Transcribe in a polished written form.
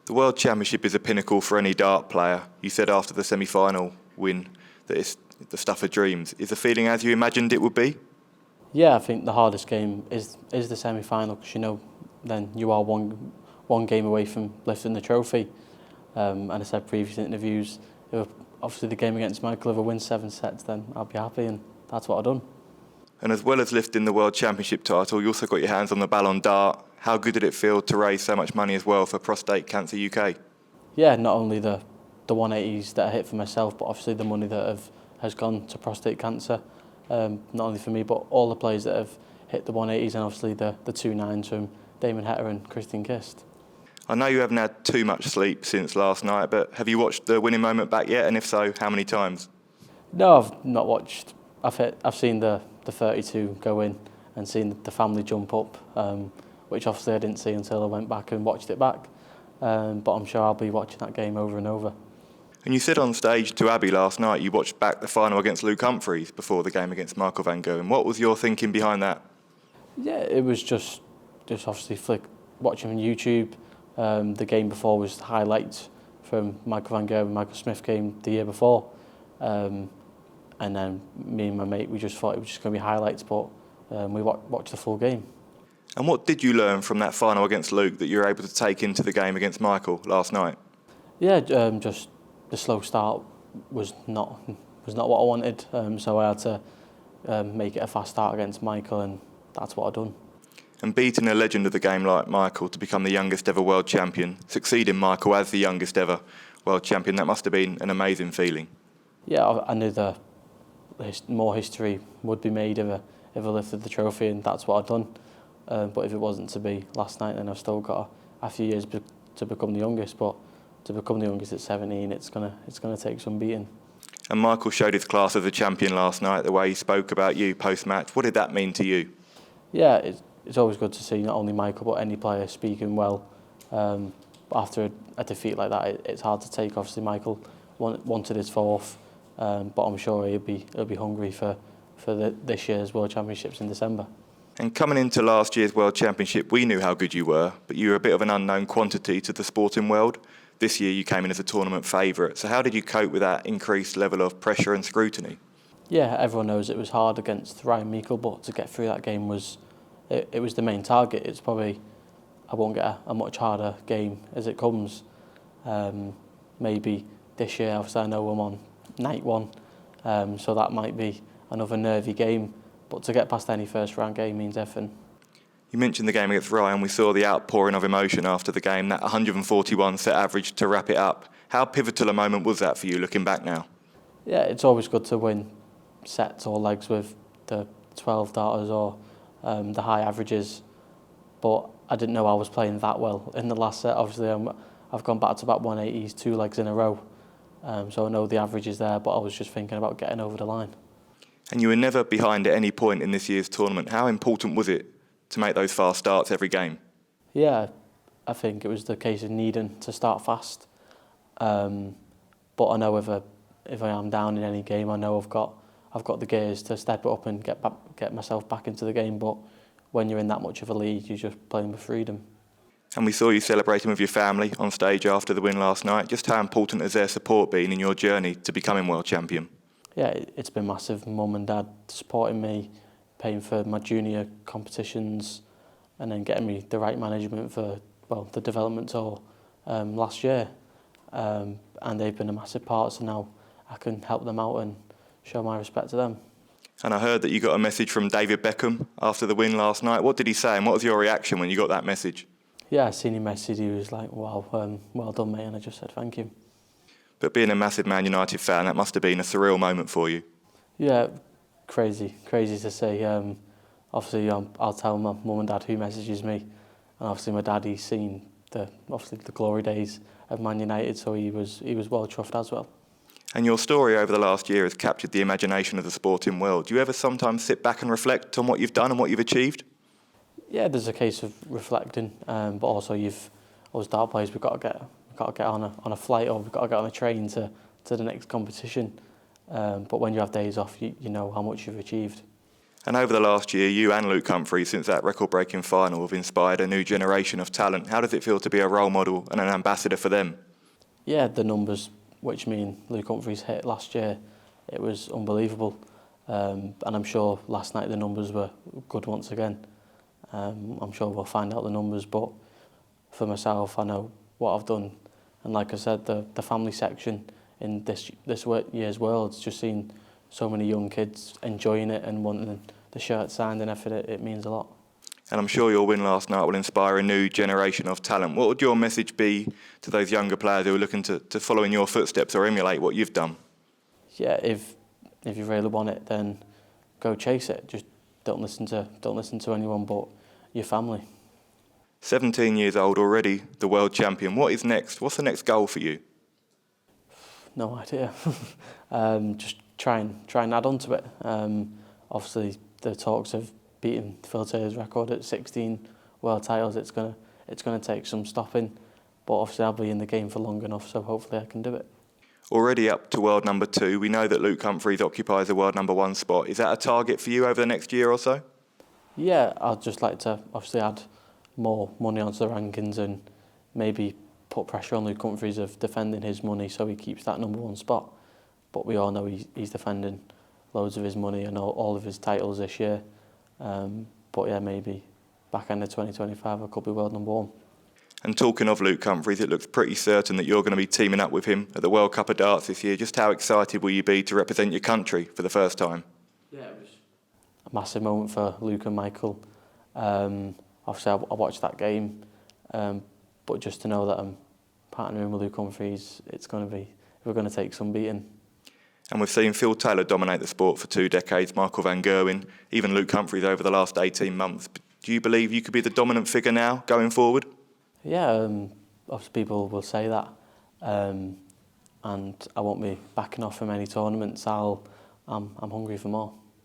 The World Championship is a pinnacle for any dart player. You said after the semi-final win that it's the stuff of dreams. Is the feeling as you imagined it would be? Yeah, I think the hardest game is the semi-final, because then you are one game away from lifting the trophy. And I said previous interviews, if obviously the game against Michael, if I win 7 sets, then I'll be happy, and that's what I've done. And as well as lifting the World Championship title, you also got your hands on the Ballon d'Or. How good did it feel to raise so much money as well for Prostate Cancer UK? Yeah, not only the 180s that I hit for myself, but obviously the money that has gone to prostate cancer, not only for me, but all the players that have hit the 180s, and obviously the 2 9s from Damon Heta and Christian Kist. I know you haven't had too much sleep since last night, but have you watched the winning moment back yet? And if so, how many times? No, I've not watched. I've seen the 32 go in and seen the family jump up, which obviously I didn't see until I went back and watched it back. But I'm sure I'll be watching that game over and over. And you said on stage to Abby last night you watched back the final against Luke Humphries before the game against Michael van Gerwen. What was your thinking behind that? Yeah, it was just obviously watching on YouTube. The game before was highlights from Michael van Gerwen, Michael Smith game the year before. And then me and my mate, we just thought it was just going to be highlights, but we watched the full game. And what did you learn from that final against Luke that you were able to take into the game against Michael last night? Yeah, just the slow start was not what I wanted, so I had to make it a fast start against Michael, and that's what I've done. And beating a legend of the game like Michael to become the youngest ever world champion, succeeding Michael as the youngest ever world champion, that must have been an amazing feeling. Yeah, I knew more history would be made if I lifted the trophy, and that's what I've done. But if it wasn't to be last night, then I've still got a few years to become the youngest. But to become the youngest at 17, it's gonna take some beating. And Michael showed his class as a champion last night, the way he spoke about you post-match. What did that mean to you? Yeah, it's always good to see not only Michael but any player speaking well. But after a defeat like that, it's hard to take. Obviously, Michael wanted his 4th, but I'm sure he'll be hungry for this year's World Championships in December. And coming into last year's World Championship, we knew how good you were, but you were a bit of an unknown quantity to the sporting world. This year you came in as a tournament favourite. So how did you cope with that increased level of pressure and scrutiny? Yeah, everyone knows it was hard against Ryan Meikle, but to get through that game was the main target. It's probably, I won't get a much harder game as it comes. Maybe this year, obviously I know I'm on night 1, so that might be another nervy game. But to get past any first round game means everything. You mentioned the game against Ryan. We saw the outpouring of emotion after the game, that 141 set average to wrap it up. How pivotal a moment was that for you looking back now? Yeah, it's always good to win sets or legs with the 12 darters or the high averages. But I didn't know I was playing that well in the last set. Obviously, I've gone back to about 180s, 2 legs in a row. So I know the average is there, but I was just thinking about getting over the line. And you were never behind at any point in this year's tournament. How important was it to make those fast starts every game? Yeah, I think it was the case of needing to start fast. But I know if I am down in any game, I know I've got the gears to step it up and get myself back into the game. But when you're in that much of a lead, you're just playing with freedom. And we saw you celebrating with your family on stage after the win last night. Just how important has their support been in your journey to becoming world champion? Yeah, it's been massive. Mum and Dad supporting me, paying for my junior competitions, and then getting me the right management for the development tour last year. And they've been a massive part, so now I can help them out and show my respect to them. And I heard that you got a message from David Beckham after the win last night. What did he say, and what was your reaction when you got that message? Yeah, I seen him message. He was like, "Wow, well done, mate," and I just said thank you. But being a massive Man United fan, that must have been a surreal moment for you. Yeah, crazy to say. Obviously, I'll tell my mum and dad who messages me, and obviously my dad, he's seen the glory days of Man United, so he was well chuffed as well. And your story over the last year has captured the imagination of the sporting world. Do you ever sometimes sit back and reflect on what you've done and what you've achieved? Yeah, there's a case of reflecting, but also us dart players, we've got to get on a flight, or we've got to get on a train to the next competition. But when you have days off, you know how much you've achieved. And over the last year, you and Luke Humphries, since that record-breaking final, have inspired a new generation of talent. How does it feel to be a role model and an ambassador for them? Yeah, the numbers which me and Luke Humphries hit last year, it was unbelievable. And I'm sure last night the numbers were good once again. I'm sure we'll find out the numbers, but for myself, I know what I've done. And like I said, the family section in this year's Worlds, just seeing so many young kids enjoying it and wanting the shirt signed and everything, it means a lot. And I'm sure your win last night will inspire a new generation of talent. What would your message be to those younger players who are looking to follow in your footsteps or emulate what you've done? Yeah, if you really want it, then go chase it. Just don't listen to anyone but your family. 17 years old already, the world champion. What is next? What's the next goal for you? No idea. Just try and add on to it. Obviously, the talks of beating Phil Taylor's record at 16 world titles. It's gonna take some stopping, but obviously I'll be in the game for long enough, so hopefully I can do it. Already up to world number 2. We know that Luke Humphries occupies the world number 1 spot. Is that a target for you over the next year or so? Yeah, I'd just like to obviously add more money onto the rankings and maybe put pressure on Luke Humphries of defending his money so he keeps that number 1 spot. But we all know he's defending loads of his money and all of his titles this year. But yeah, maybe back end of 2025 I could be world number 1. And talking of Luke Humphries, it looks pretty certain that you're going to be teaming up with him at the World Cup of Darts this year. Just how excited will you be to represent your country for the first time? Yeah, it was a massive moment for Luke and Michael. Obviously, I watched that game, but just to know that I'm partnering with Luke Humphries, we're going to take some beating. And we've seen Phil Taylor dominate the sport for 2 decades, Michael van Gerwen, even Luke Humphries over the last 18 months. Do you believe you could be the dominant figure now, going forward? Yeah, obviously people will say that, and I won't be backing off from any tournaments. I'm hungry for more.